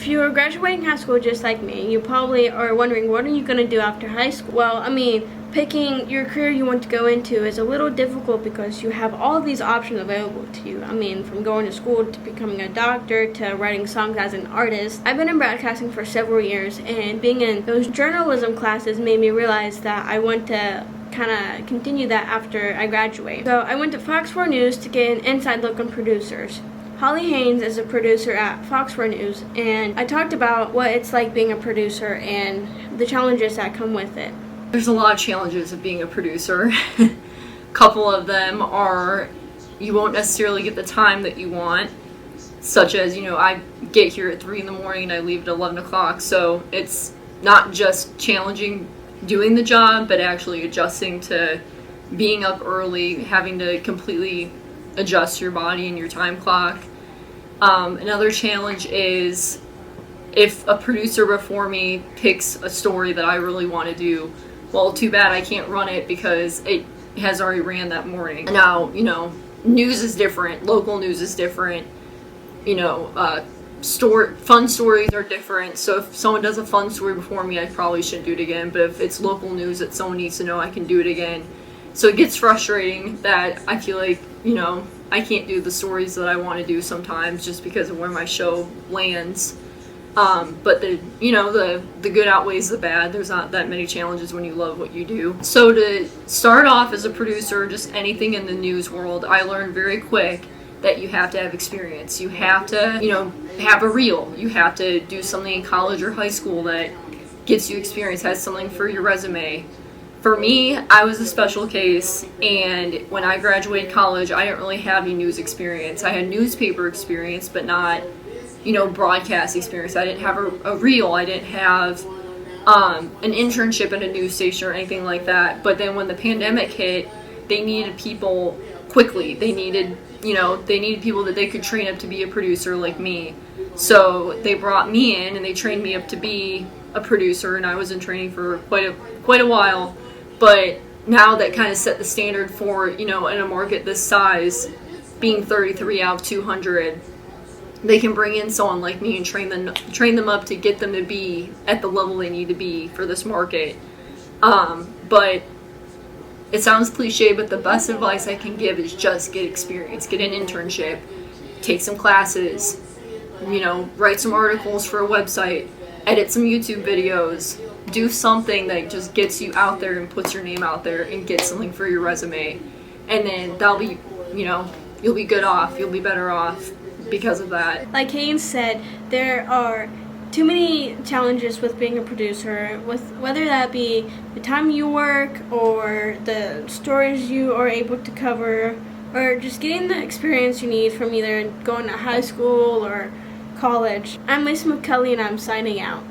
If you are graduating high school just like me, you probably are wondering, what are you going to do after high school? Well, I mean, picking your career you want to go into is a little difficult because you have all of these options available to you. I mean, from going to school to becoming a doctor to writing songs as an artist. I've been in broadcasting for several years, and being in those journalism classes made me realize that I want to kind of continue that after I graduate. So I went to Fox 4 News to get an inside look on producers. Holly Haynes is a producer at Fox 4 News, and I talked about what it's like being a producer and the challenges that come with it. There's a lot of challenges of being a producer. A couple of them are you won't necessarily get the time that you want, such as, I get here at 3 in the morning and I leave at 11 o'clock, so it's not just challenging doing the job, but actually adjusting to being up early, having to completely adjust your body and your time clock. Another challenge is if a producer before me picks a story that I really want to do, well, too bad I can't run it because it has already ran that morning. Now, news is different, local news is different, fun stories are different, so if someone does a fun story before me, I probably shouldn't do it again, but if it's local news that someone needs to know, I can do it again. So it gets frustrating that I feel like, I can't do the stories that I want to do sometimes just because of where my show lands. But the good outweighs the bad. There's not that many challenges when you love what you do. So to start off as a producer, just anything in the news world, I learned very quick that you have to have experience. You have to, have a reel. You have to do something in college or high school that gets you experience, has something for your resume. For me, I was a special case, and when I graduated college, I didn't really have any news experience. I had newspaper experience, but not, broadcast experience. I didn't have a reel. I didn't have an internship at a news station or anything like that. But then when the pandemic hit, they needed people quickly. They needed people that they could train up to be a producer like me. So they brought me in and they trained me up to be a producer, and I was in training for quite a while. But now that kind of set the standard for, in a market this size, being 33 out of 200, they can bring in someone like me and train them up to get them to be at the level they need to be for this market. But it sounds cliche, but the best advice I can give is just get experience, get an internship, take some classes, write some articles for a website, edit some YouTube videos, do something that just gets you out there and puts your name out there and gets something for your resume. And then that'll be, you'll be good off, you'll be better off because of that. Like Haynes said, there are too many challenges with being a producer, with whether that be the time you work or the stories you are able to cover, or just getting the experience you need from either going to high school or college. I'm Lisa McCulley, and I'm signing out.